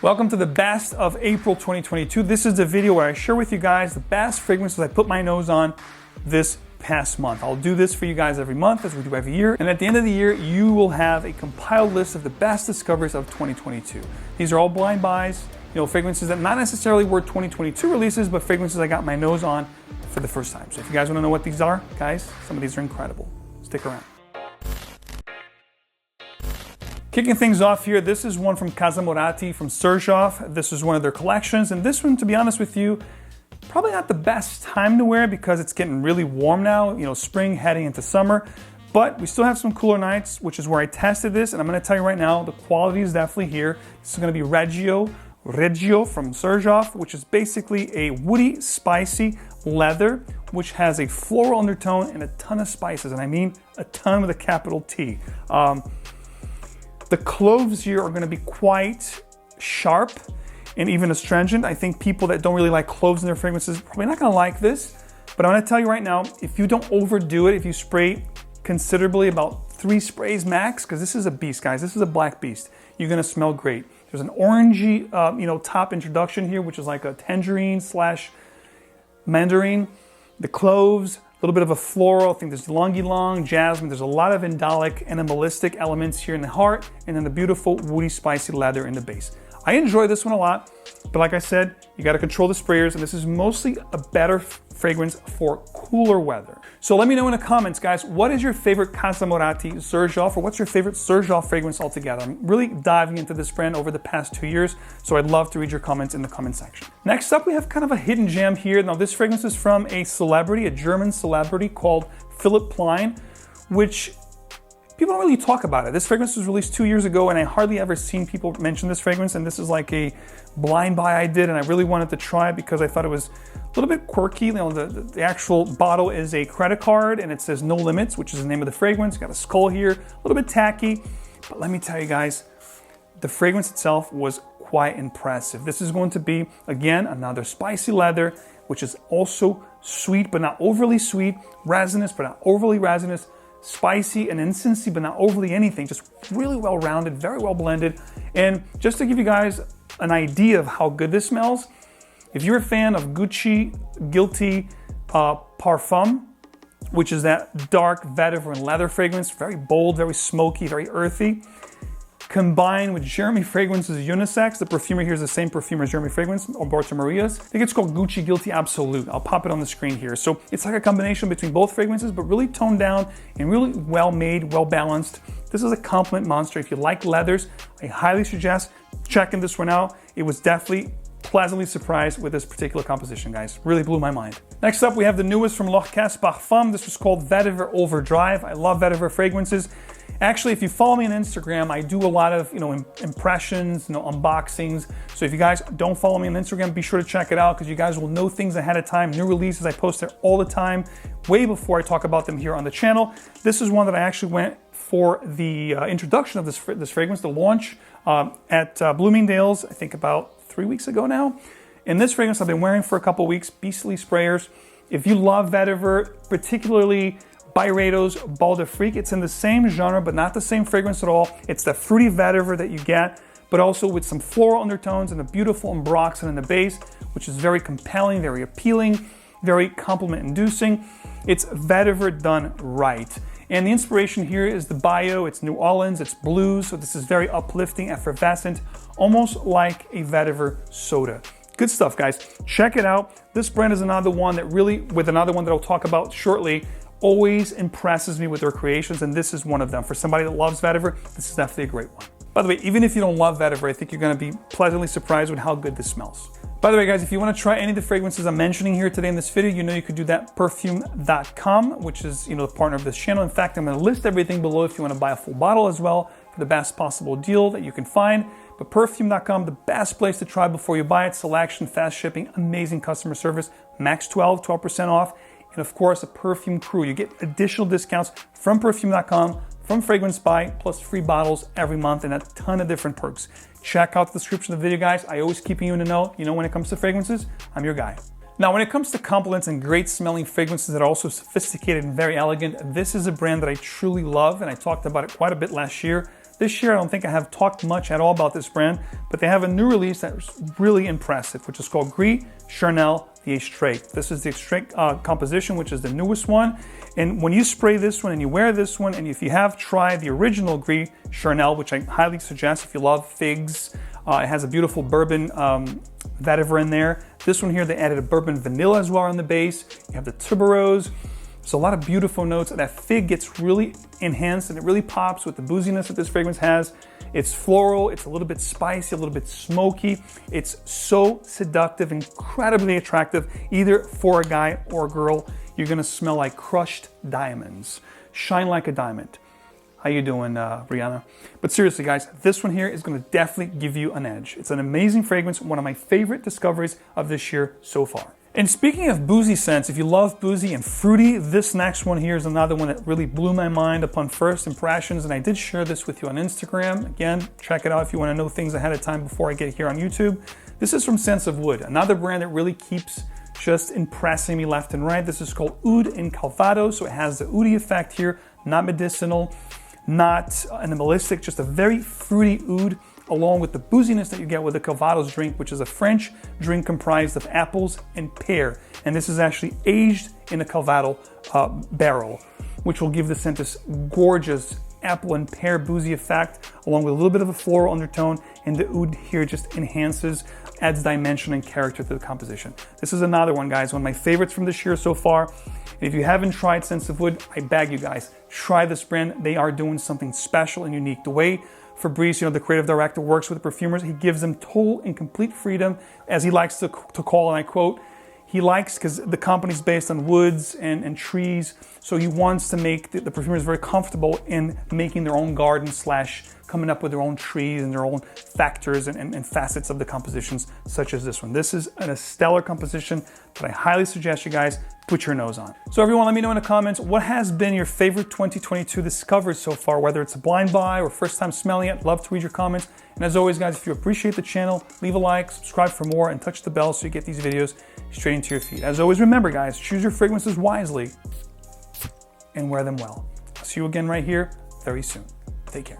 Welcome to the best of April 2022. This is the video where I share with you guys the best fragrances I put my nose on this past month. I'll do this for you guys every month as we do every year. And at the end of the year, you will have a compiled list of the best discoveries of 2022. These are all blind buys, fragrances that not necessarily were 2022 releases, but fragrances I got my nose on for the first time. So if you guys want to know what these are, guys, some of these are incredible. Stick around. Kicking things off here, this is one from 𝗏𝗄𝗏 from Xerjoff. This is one of their collections, and this one, to be honest with you, probably not the best time to wear because it's getting really warm now, spring heading into summer, but we still have some cooler nights, which is where I tested this, and I'm going to tell you right now, the quality is definitely here. This is going to be 𝗏𝗲𝗄𝗏 from Xerjoff, which is basically a woody, spicy leather, which has a floral undertone and a ton of spices, and I mean a ton with a capital T. The cloves here are going to be quite sharp and even astringent. I think people that don't really like cloves in their fragrances are probably not going to like this. But I'm going to tell you right now, if you don't overdo it, if you spray considerably, about 3 sprays max, because this is a beast, guys. This is a black beast. You're going to smell great. There's an orangey, top introduction here, which is like a tangerine / mandarin. The cloves, a little bit of a floral. I think there's ylang-ylang, jasmine. There's a lot of indolic, animalistic elements here in the heart, and then the beautiful woody, spicy leather in the base. I enjoy this one a lot, but like I said, you got to control the sprayers, and this is mostly a better fragrance for cooler weather. So let me know in the comments, guys, what is your favorite 𝗏𝗄𝗏 Xerjoff, or what's your favorite Xerjoff fragrance altogether? I'm really diving into this brand over the past 2 years, so I'd love to read your comments in the comment section. Next up, we have kind of a hidden gem here. Now, this fragrance is from a celebrity, a German celebrity called Philipp Plein, which people don't really talk about it. This fragrance was released 2 years ago, and I hardly ever seen people mention this fragrance, and this is like a blind buy I did, and I really wanted to try it because I thought it was a little bit quirky. The actual bottle is a credit card, and it says No Limits, which is the name of the fragrance. Got a skull here, a little bit tacky, but let me tell you guys, the fragrance itself was quite impressive. This is going to be, again, another spicy leather, which is also sweet, but not overly sweet, resinous, but not overly resinous, spicy and incensey, but not overly anything, just really well rounded, very well blended. And just to give you guys an idea of how good this smells, if you're a fan of Gucci Guilty Parfum, which is that dark vetiver and leather fragrance, very bold, very smoky, very earthy, combined with Jeremy Fragrance's Unisex. The perfumer here is the same perfumer as Jeremy Fragrance, 𝗿𝗿𝗏𝗏 𝗏𝗏. I think it's called Gucci Guilty Absolute. I'll pop it on the screen here. So it's like a combination between both fragrances, but really toned down and really well made, well balanced. This is a compliment monster. If you like leathers, I highly suggest checking this one out. It was definitely pleasantly surprised with this particular composition, guys. Really blew my mind. Next up, we have the newest from 𝗏𝗏𝗏 Parfum. This was called 𝗏𝗏𝗏𝗏 Overdrive. I love vetiver fragrances. Actually, if you follow me on Instagram, I do a lot of impressions, unboxings. So if you guys don't follow me on Instagram, be sure to check it out because you guys will know things ahead of time. New releases, I post there all the time, way before I talk about them here on the channel. This is one that I actually went for the introduction of this fragrance, the launch at Bloomingdale's, I think about 3 weeks ago now. And this fragrance I've been wearing for a couple weeks, beastly sprayers. If you love vetiver, particularly 𝗿𝗿𝗏𝗏𝗏𝗏 𝗿𝗿𝗏𝗏𝗏𝗏, it's in the same genre, but not the same fragrance at all. It's the fruity vetiver that you get, but also with some floral undertones and a beautiful ambroxan in the base, which is very compelling, very appealing, very compliment-inducing. It's vetiver done right. And the inspiration here is the bio, it's New Orleans, it's blues, so this is very uplifting, effervescent, almost like a vetiver soda. Good stuff, guys. Check it out. This brand is another one that really, with another one that I'll talk about shortly, always impresses me with their creations, and this is one of them. For somebody that loves vetiver, this is definitely a great one. By the way, even if you don't love vetiver, I think you're going to be pleasantly surprised with how good this smells. By the way, guys, if you want to try any of the fragrances I'm mentioning here today in this video, you could do that Perfume.com, which is the partner of this channel. In fact, I'm going to list everything below if you want to buy a full bottle as well for the best possible deal that you can find. But Perfume.com, the best place to try before you buy it. Selection, fast shipping, amazing customer service, max 12% off. And of course, a Perfume crew. You get additional discounts from Perfume.com, from Fragrance Buy, plus free bottles every month and a ton of different perks. Check out the description of the video, guys. I always keep you in the know. When it comes to fragrances, I'm your guy. Now, when it comes to compliments and great smelling fragrances that are also sophisticated and very elegant, this is a brand that I truly love, and I talked about it quite a bit last year. This year, I don't think I have talked much at all about this brand, but they have a new release that's really impressive, which is called Gris Charnel the Extrait. This is the Extrait composition, which is the newest one. And when you spray this one and you wear this one, and if you have tried the original Gris Charnel, which I highly suggest if you love figs, it has a beautiful bourbon vetiver in there. This one here, they added a bourbon vanilla as well on the base. You have the tuberose. There's a lot of beautiful notes. That fig gets really enhanced and it really pops with the booziness that this fragrance has. It's floral, it's a little bit spicy, a little bit smoky. It's so seductive, incredibly attractive, either for a guy or a girl. You're gonna smell like crushed diamonds. Shine like a diamond. How you doing, Brianna? But seriously, guys, this one here is gonna definitely give you an edge. It's an amazing fragrance, one of my favorite discoveries of this year so far. And speaking of boozy scents, if you love boozy and fruity, this next one here is another one that really blew my mind upon first impressions, and I did share this with you on Instagram. Again, check it out if you want to know things ahead of time before I get here on YouTube. This is from Scents of Wood, another brand that really keeps just impressing me left and right. This is called Oud in Calvados, so it has the oudy effect here, not medicinal, not animalistic, just a very fruity oud, along with the booziness that you get with the Calvados drink, which is a French drink comprised of apples and pear. And this is actually aged in a Calvados barrel, which will give the scent this gorgeous apple and pear boozy effect, along with a little bit of a floral undertone. And the oud here just enhances, adds dimension and character to the composition. This is another one, guys, one of my favorites from this year so far. And if you haven't tried Scents of Wood, I beg you guys, try this brand. They are doing something special and unique. The way Fabrice, the creative director, works with the perfumers, he gives them total and complete freedom, as he likes to call, and I quote, he likes, because the company's based on woods and trees, so he wants to make the perfumers very comfortable in making their own garden / coming up with their own trees and their own factors and facets of the compositions, such as this one. This is a stellar composition that I highly suggest you guys put your nose on. So everyone, let me know in the comments, what has been your favorite 2022 discoveries so far, whether it's a blind buy or first time smelling it. Love to read your comments. And as always, guys, if you appreciate the channel, leave a like, subscribe for more, and touch the bell so you get these videos straight into your feed. As always, remember, guys, choose your fragrances wisely and wear them well. I'll see you again right here very soon. Take care.